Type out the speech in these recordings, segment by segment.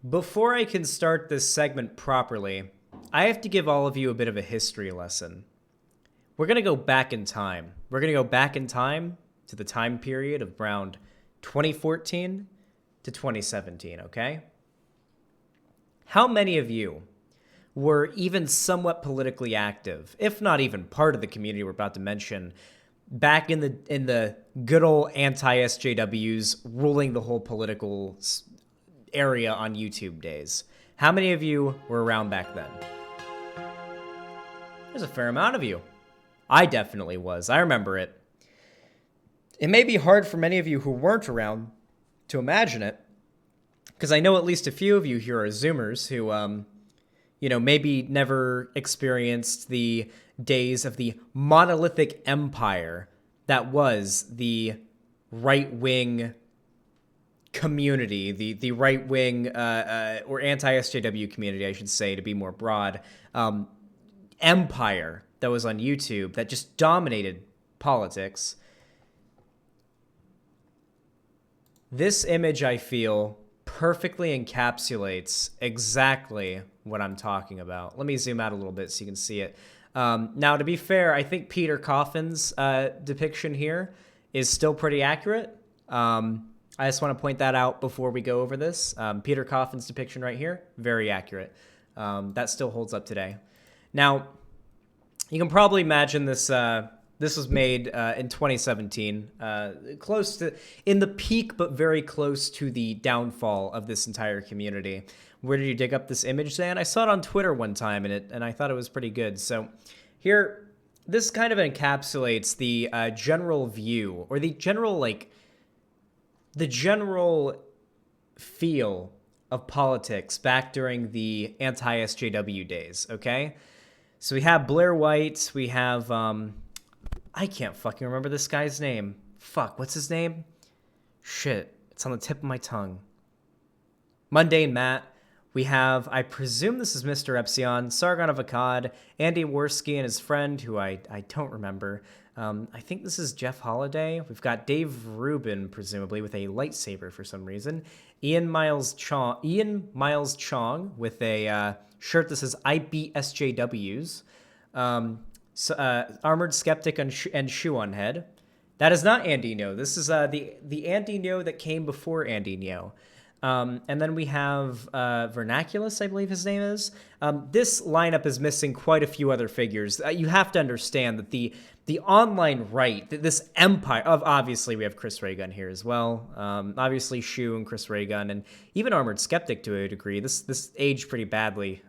Before I can start this segment properly, I have to give all of you a bit of a history lesson. We're going to go back in time. We're going to go back in time to the time period of around 2014 to 2017, okay? How many of you were even somewhat politically active, if not even part of the community we're about to mention, back in the good old anti-SJWs ruling the whole political area on YouTube days? How many of you were around back then? There's a fair amount of you. I definitely was. I remember it. It may be hard for many of you who weren't around to imagine it, because I know at least a few of you here are Zoomers who, maybe never experienced the days of the monolithic empire that was the right-wing community, the right-wing or anti-SJW community, I should say, to be more broad, empire that was on YouTube that just dominated politics. This image, I feel, perfectly encapsulates exactly what I'm talking about. Let me zoom out a little bit so you can see it. Now, to be fair, I think Peter Coffin's depiction here is still pretty accurate. I just want to point that out before we go over this. Peter Coffin's depiction right here, very accurate. That still holds up today. Now, you can probably imagine this. This was made in 2017, close to, in the peak, but very close to the downfall of this entire community. Where did you dig up this image, Dan? I saw it on Twitter one time, and I thought it was pretty good. So here, this kind of encapsulates the general view, or the general feel of politics back during the anti-SJW days, okay? So we have Blair White, we have, I can't fucking remember this guy's name. Fuck, what's his name? Shit, it's on the tip of my tongue. Mundane Matt. We have, I presume this is Mr. Epsilon, Sargon of Akkad, Andy Worski and his friend, who I don't remember. I think this is Jeff Holiday. We've got Dave Rubin, presumably, with a lightsaber for some reason. Ian Miles Chong with a shirt that says I beat SJWs. Armored Skeptic and Shoe on Head. That is not Andy Ngo. This is the Andy Ngo that came before Andy Ngo. And then we have Vernaculus, I believe his name is. This lineup is missing quite a few other figures. You have to understand that the online right, this empire of, obviously we have Chris Ray Gun here as well. Obviously Shoe and Chris Ray Gun, and even Armored Skeptic to a degree. This aged pretty badly.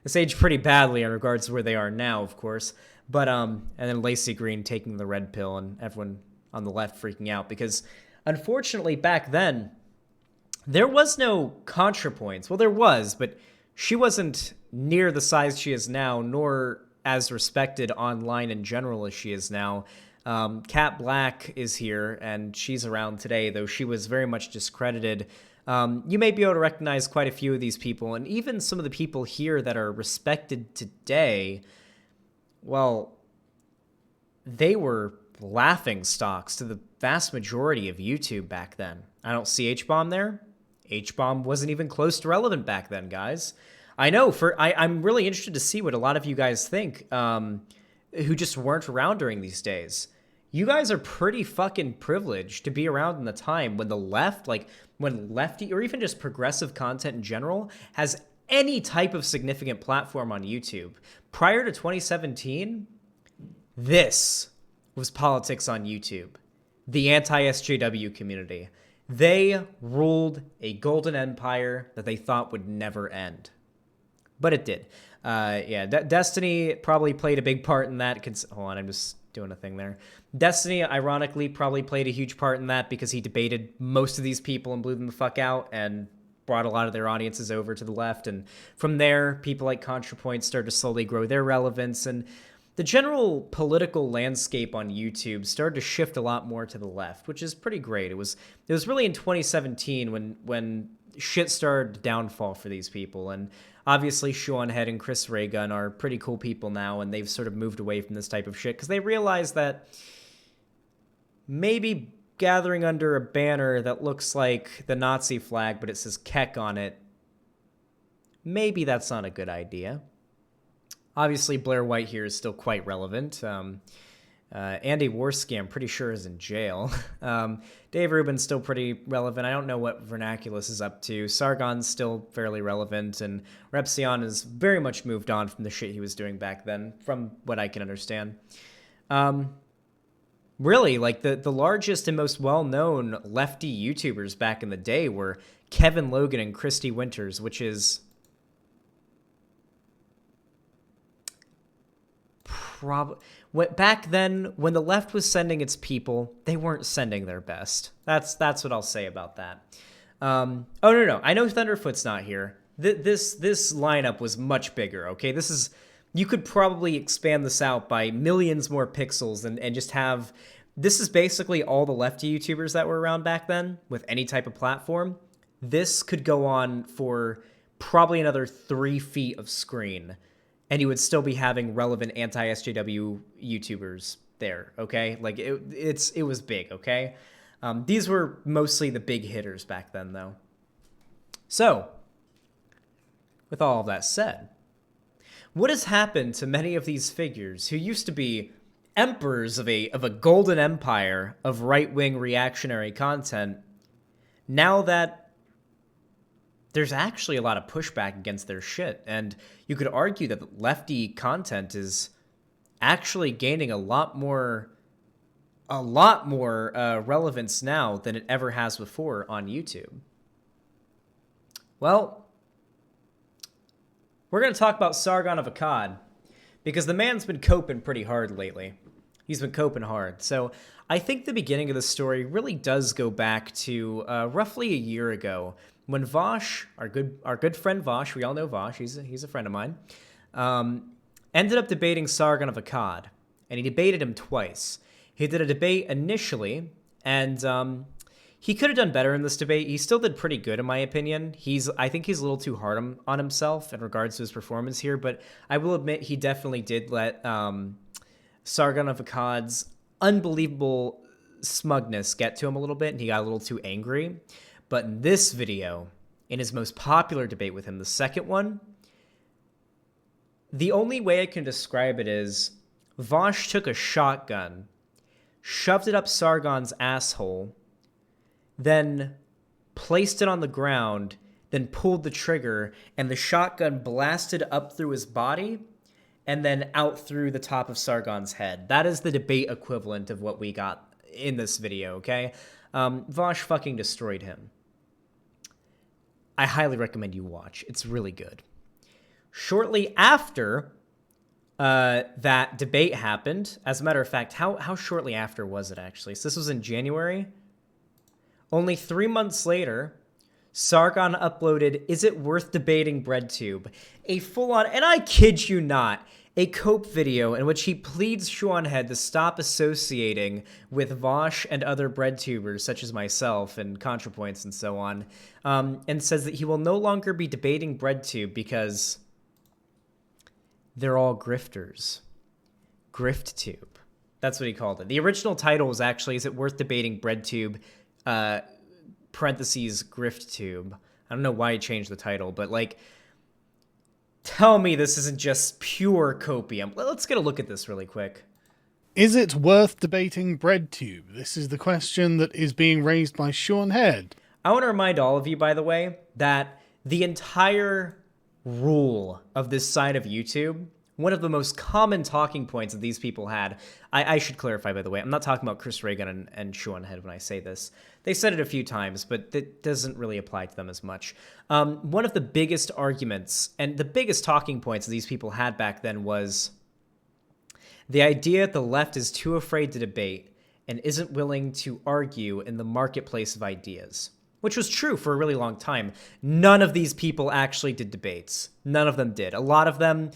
This aged pretty badly in regards to where they are now, of course. But and then Lacey Green taking the red pill, and everyone on the left freaking out because, unfortunately, back then there was no ContraPoints. Well, there was, but she wasn't near the size she is now, nor as respected online in general as she is now. Kat Black is here, and she's around today, though she was very much discredited. You may be able to recognize quite a few of these people, and even some of the people here that are respected today, well, they were laughing stocks to the vast majority of YouTube back then. I don't see H-Bomb there. H-Bomb wasn't even close to relevant back then, guys. I know, I'm really interested to see what a lot of you guys think, who just weren't around during these days. You guys are pretty fucking privileged to be around in the time when the left, when lefty or even just progressive content in general has any type of significant platform on YouTube. Prior to 2017, this was politics on YouTube. The anti-SJW community. They ruled a golden empire that they thought would never end. But it did. Destiny probably played a big part in that. Hold on, I'm just doing a thing there. Destiny, ironically, probably played a huge part in that because he debated most of these people and blew them the fuck out and brought a lot of their audiences over to the left. And from there, people like ContraPoint started to slowly grow their relevance. And the general political landscape on YouTube started to shift a lot more to the left, which is pretty great. It was really in 2017 when shit started to downfall for these people. And obviously Sean Head and Chris Ray Gun are pretty cool people now, and they've sort of moved away from this type of shit because they realize that maybe gathering under a banner that looks like the Nazi flag, but it says Keck on it, maybe that's not a good idea. Obviously, Blair White here is still quite relevant. Andy Warski, I'm pretty sure, is in jail. Dave Rubin's still pretty relevant. I don't know what Vernaculus is up to. Sargon's still fairly relevant, and Repsion has very much moved on from the shit he was doing back then, from what I can understand. Really, like, the largest and most well-known lefty YouTubers back in the day were Kevin Logan and Christy Winters, which is back then, when the left was sending its people, they weren't sending their best. That's what I'll say about that. Oh, no. I know Thunderfoot's not here. This lineup was much bigger, okay? You could probably expand this out by millions more pixels and just have... This is basically all the lefty YouTubers that were around back then with any type of platform. This could go on for probably another 3 feet of screen, and you would still be having relevant anti-SJW YouTubers there, okay? Like, it was big, okay? These were mostly the big hitters back then, though. So, with all of that said, what has happened to many of these figures who used to be emperors of a golden empire of right-wing reactionary content, now that there's actually a lot of pushback against their shit? And you could argue that lefty content is actually gaining a lot more relevance now than it ever has before on YouTube. Well, we're going to talk about Sargon of Akkad, because the man's been coping pretty hard lately. He's been coping hard. So I think the beginning of the story really does go back to roughly a year ago, when Vosh, our good friend Vosh, we all know Vosh, he's a friend of mine, ended up debating Sargon of Akkad, and he debated him twice. He did a debate initially, and he could have done better in this debate. He still did pretty good, in my opinion. I think he's a little too hard on himself in regards to his performance here, but I will admit he definitely did let Sargon of Akkad's unbelievable smugness get to him a little bit, and he got a little too angry. But in this video, in his most popular debate with him, the second one, the only way I can describe it is Vosh took a shotgun, shoved it up Sargon's asshole, then placed it on the ground, then pulled the trigger, and the shotgun blasted up through his body and then out through the top of Sargon's head. That is the debate equivalent of what we got in this video, okay? Vosh fucking destroyed him. I highly recommend you watch. It's really good. Shortly after that debate happened, as a matter of fact, how shortly after was it actually? So this was in January. Only 3 months later, Sargon uploaded Is It Worth Debating BreadTube? A full-on, and I kid you not, a COPE video in which he pleads Seanhead to stop associating with Vosh and other BreadTubers such as myself and ContraPoints and so on, and says that he will no longer be debating BreadTube because they're all grifters. GriftTube. That's what he called it. The original title was actually Is It Worth Debating BreadTube? Parentheses GriftTube. I don't know why he changed the title, but like, tell me this isn't just pure copium. Let's get a look at this really quick. Is it worth debating BreadTube? This is the question that is being raised by Sean Head. I want to remind all of you, by the way, that the entire rule of this side of YouTube, one of the most common talking points that these people had, I should clarify, by the way, I'm not talking about Chris Reagan and Sean Head when I say this. They said it a few times, but that doesn't really apply to them as much. One of the biggest arguments and the biggest talking points that these people had back then was the idea that the left is too afraid to debate and isn't willing to argue in the marketplace of ideas, which was true for a really long time. None of these people actually did debates. None of them did. A lot of them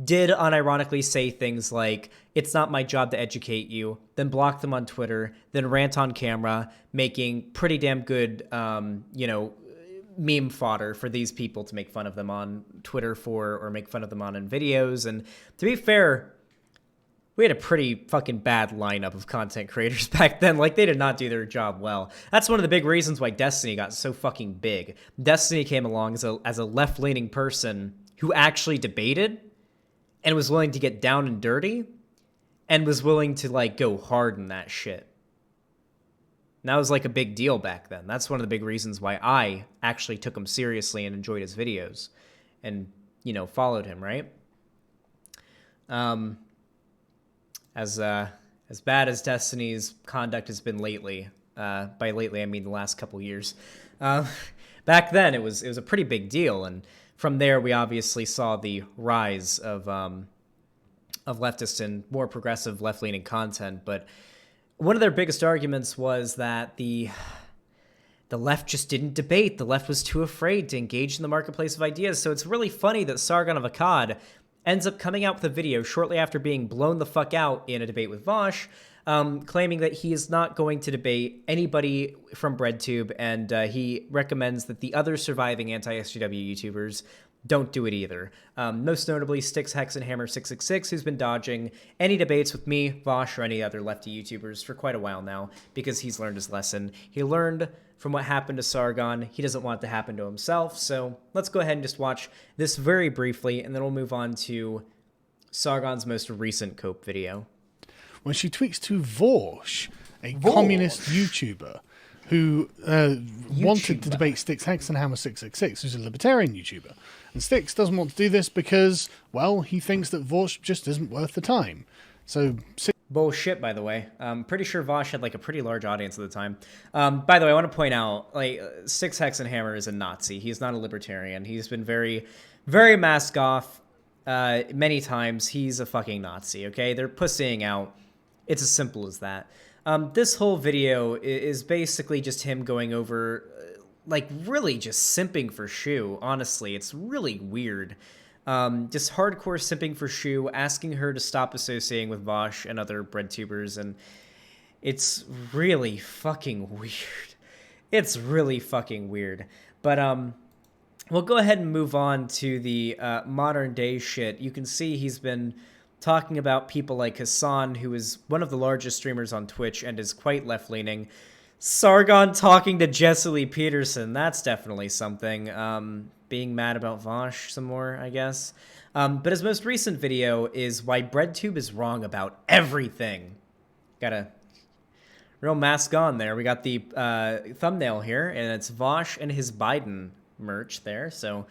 did unironically say things like, it's not my job to educate you, then block them on Twitter, then rant on camera, making pretty damn good, meme fodder for these people to make fun of them on Twitter for, or make fun of them on in videos. And to be fair, we had a pretty fucking bad lineup of content creators back then. Like, they did not do their job well. That's one of the big reasons why Destiny got so fucking big. Destiny came along as a left-leaning person who actually debated and was willing to get down and dirty and was willing to, like, go hard in that shit. And that was, like, a big deal back then. That's one of the big reasons why I actually took him seriously and enjoyed his videos and, you know, followed him, right? As bad as Destiny's conduct has been lately, by lately I mean the last couple years, back then it was a pretty big deal, and from there we obviously saw the rise of leftist and more progressive left-leaning content. But one of their biggest arguments was that the left just didn't debate. The left was too afraid to engage in the marketplace of ideas. So it's really funny that Sargon of Akkad ends up coming out with a video shortly after being blown the fuck out in a debate with Vosh, claiming that he is not going to debate anybody from BreadTube, and he recommends that the other surviving anti-SJW YouTubers don't do it either. Most notably, Styx, Hex, and Hammer666, who's been dodging any debates with me, Vosh, or any other lefty YouTubers for quite a while now, because he's learned his lesson. He learned from what happened to Sargon. He doesn't want it to happen to himself. So let's go ahead and just watch this very briefly, and then we'll move on to Sargon's most recent COPE video. When she tweets to Vorsh, a communist YouTuber who wanted to debate Styx, Hex, and Hammer666, who's a libertarian YouTuber. And Styx doesn't want to do this because, well, he thinks that Vorsh just isn't worth the time. So... Bullshit, by the way. I'm pretty sure Vosh had like a pretty large audience at the time. By the way, I want to point out, like, Styx, Hex, and Hammer is a Nazi. He's not a libertarian. He's been very, very mask off many times. He's a fucking Nazi, okay? They're pussying out. It's as simple as that. This whole video is basically just him going over, like, really just simping for Shu, honestly. It's really weird. Just hardcore simping for Shu, asking her to stop associating with Vosh and other BreadTubers, and it's really fucking weird. It's really fucking weird. But we'll go ahead and move on to the modern day shit. You can see he's been talking about people like Hassan, who is one of the largest streamers on Twitch and is quite left-leaning. Sargon talking to Jesse Lee Peterson, that's definitely something. Being mad about Vosh some more, I guess. But his most recent video is why BreadTube is wrong about everything. Got a real mask on there. We got the thumbnail here, and it's Vosh and his Biden merch there, so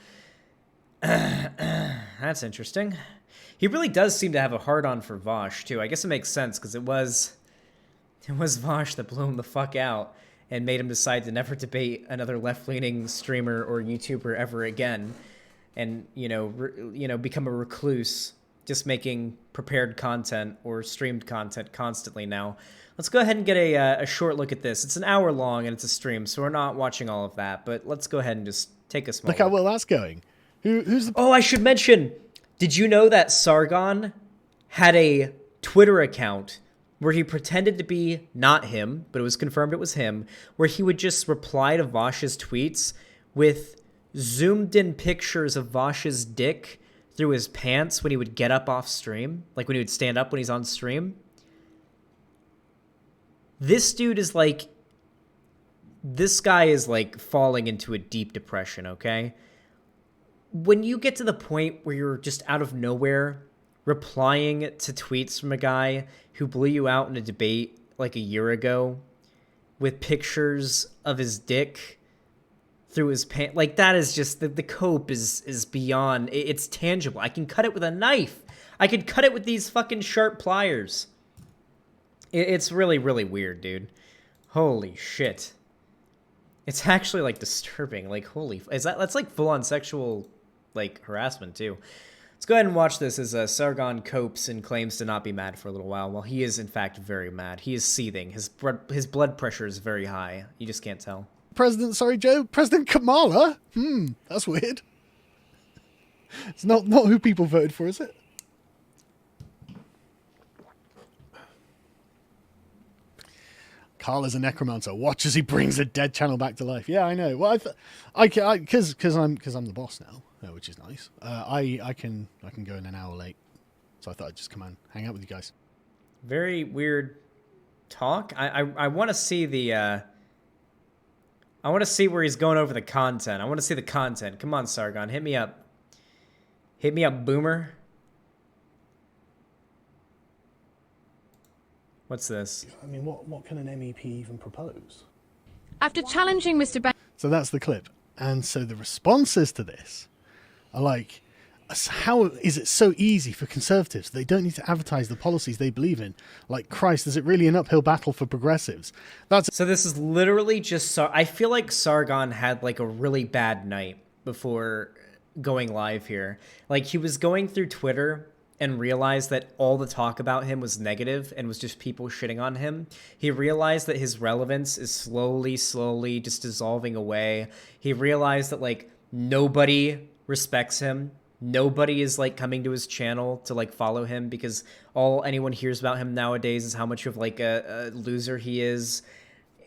that's interesting. He really does seem to have a hard-on for Vosh, too. I guess it makes sense, because it was Vosh that blew him the fuck out and made him decide to never debate another left-leaning streamer or YouTuber ever again, and become a recluse, just making prepared content or streamed content constantly now. Let's go ahead and get a short look at this. It's an hour long and it's a stream, so we're not watching all of that, but let's go ahead and just take a small look how well that's going. Who's the... Oh, I should mention, did you know that Sargon had a Twitter account where he pretended to be not him, but it was confirmed it was him, where he would just reply to Vosh's tweets with zoomed-in pictures of Vosh's dick through his pants when he would get up off stream, like when he would stand up when he's on stream? This dude is like... This guy is like falling into a deep depression, okay? When you get to the point where you're just out of nowhere replying to tweets from a guy who blew you out in a debate like a year ago with pictures of his dick through his pants, like, that is just, the cope is beyond, it's tangible. I can cut it with a knife. I could cut it with these fucking sharp pliers. It's really, really weird, dude. Holy shit. It's actually, like, disturbing. Like, that's like full-on sexual, like, harassment, too. Let's go ahead and watch this as Sargon copes and claims to not be mad for a little while he is, in fact, very mad. He is seething. His blood pressure is very high. You just can't tell. President Kamala? That's weird. It's not who people voted for, is it? Carl is a necromancer. Watch as he brings the dead channel back to life. Yeah, I know. Well, because I'm the boss now, which is nice. I can go in an hour late, so I thought I'd just come and hang out with you guys. Very weird talk. I want to see the I want to see where he's going over the content. I want to see the content. Come on, Sargon, hit me up. Hit me up, boomer. What's this? I mean, what can an MEP even propose? After challenging Mr. So that's the clip. And so the responses to this are like, how is it so easy for Conservatives? They don't need to advertise the policies they believe in. Like, Christ, is it really an uphill battle for Progressives? So this is literally just... I feel like Sargon had like a really bad night before going live here. Like, he was going through Twitter and realized that all the talk about him was negative and was just people shitting on him. He realized that his relevance is slowly just dissolving away. He realized that, like, nobody respects him. Nobody is, like, coming to his channel to, like, follow him because all anyone hears about him nowadays is how much of, like, a loser he is.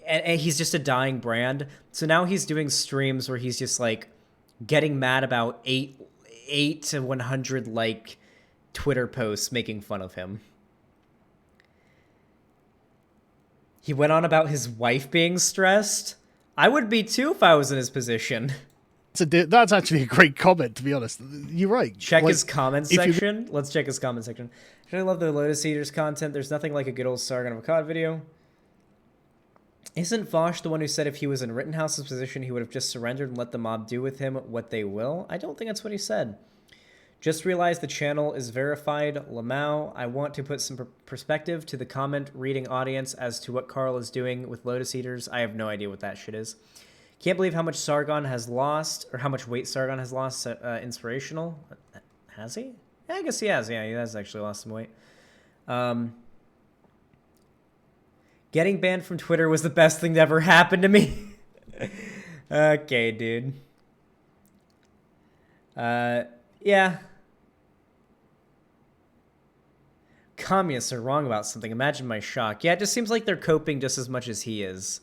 And he's just a dying brand. So now he's doing streams where he's just, like, getting mad about 8 to 100, like, Twitter posts making fun of him. He went on about his wife being stressed. I would be too if I was in his position. That's actually a great comment, to be honest. You're right. Check his comment section. Let's check his comment section. I love the Lotus Eaters content. There's nothing like a good old Sargon of Akkad video. Isn't Vosh the one who said if he was in Rittenhouse's position, he would have just surrendered and let the mob do with him what they will? I don't think that's what he said. Just realized the channel is verified. Lamau, I want to put some perspective to the comment reading audience as to what Carl is doing with Lotus Eaters. I have no idea what that shit is. Can't believe how much Sargon has lost, or how much weight Sargon has lost. Inspirational. Has he? Yeah, I guess he has. Yeah, he has actually lost some weight. Getting banned from Twitter was the best thing that ever happened to me. Okay, dude. Yeah. Communists are wrong about something. Imagine my shock. Yeah, it just seems like they're coping just as much as he is.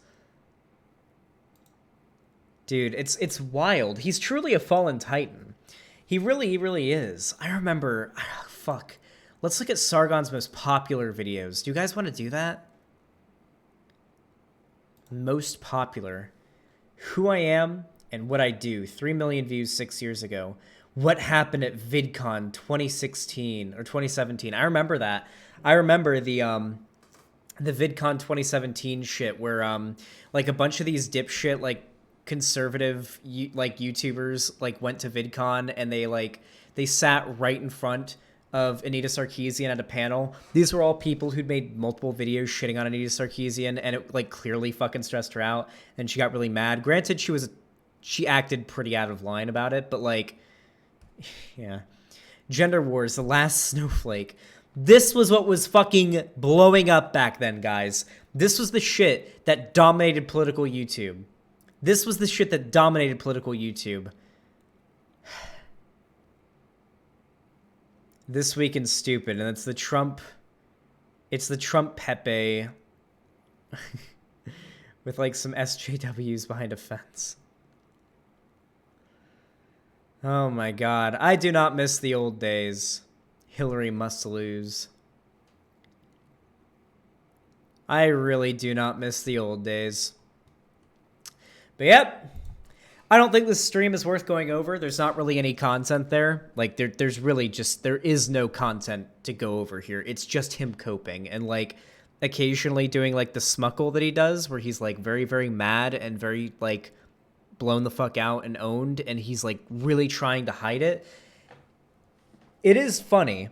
Dude, it's wild. He's truly a fallen titan. He really is. I remember... fuck. Let's look at Sargon's most popular videos. Do you guys want to do that? Most popular. Who I am and what I do. 3 million views 6 years ago. What happened at VidCon 2016 or 2017? I remember that. I remember the VidCon 2017 shit where like a bunch of these dipshit like conservative like YouTubers like went to VidCon and they sat right in front of Anita Sarkeesian at a panel. These were all people who'd made multiple videos shitting on Anita Sarkeesian, and it like clearly fucking stressed her out, and she got really mad. Granted, she acted pretty out of line about it, but like, yeah. Gender Wars, The Last Snowflake. This was what was fucking blowing up back then, guys. This was the shit that dominated political YouTube. This was the shit that dominated political YouTube. This Week in Stupid, and it's the Trump Pepe with like some SJWs behind a fence. Oh my god, I do not miss the old days. Hillary must lose. I really do not miss the old days. But yep. I don't think this stream is worth going over. There's not really any content there. Like, there's really just... There is no content to go over here. It's just him coping. And, like, occasionally doing, like, the smuckle that he does, where he's, like, very mad and very, like, blown the fuck out and owned. And he's, like, really trying to hide it. It is funny.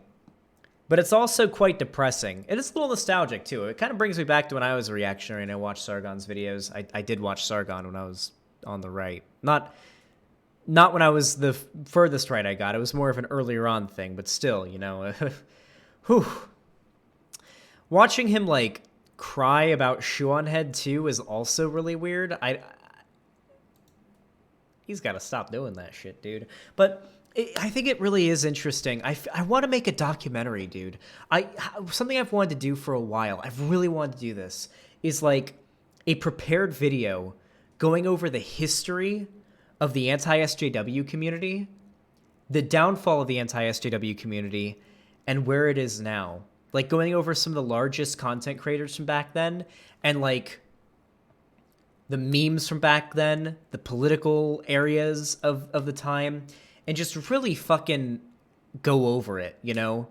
But it's also quite depressing. And it's a little nostalgic, too. It kind of brings me back to when I was a reactionary and I watched Sargon's videos. I did watch Sargon when I was on the right. Not when I was the furthest right I got. It was more of an earlier on thing, but still, you know. Whew. Watching him, like, cry about Shoe on Head, too, is also really weird. He's got to stop doing that shit, dude. But I think it really is interesting. I want to make a documentary, dude. Something I've wanted to do for a while, I've really wanted to do this, is, like, a prepared video going over the history of the anti-SJW community, the downfall of the anti-SJW community, and where it is now. like going over some of the largest content creators from back then, and like the memes from back then, the political areas of the time, and just really fucking go over it, you know?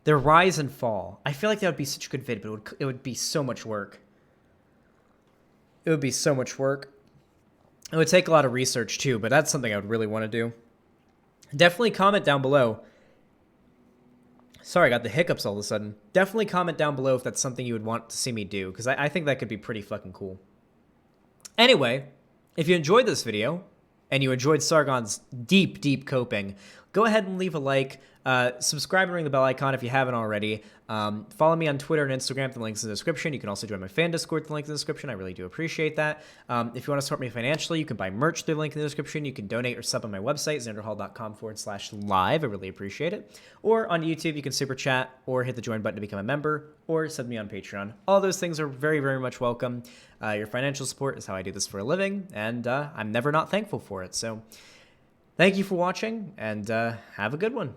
Their rise and fall. I feel like that would be such a good vid, but it would be so much work. It would be so much work. It would take a lot of research too, but that's something I would really want to do. Definitely comment down below. Sorry, I got the hiccups all of a sudden. Definitely comment down below if that's something you would want to see me do, because I think that could be pretty fucking cool. Anyway, if you enjoyed this video, and you enjoyed Sargon's deep, deep coping, go ahead and leave a like. Subscribe and ring the bell icon if you haven't already. Follow me on Twitter and Instagram. The link's in the description. You can also join my fan Discord. The link's in the description. I really do appreciate that. If you want to support me financially, you can buy merch through the link in the description. You can donate or sub on my website, xanderhall.com/live. I really appreciate it. Or on YouTube, you can super chat or hit the join button to become a member or sub me on Patreon. All those things are very, very much welcome. Your financial support is how I do this for a living, and I'm never not thankful for it. So thank you for watching, and have a good one.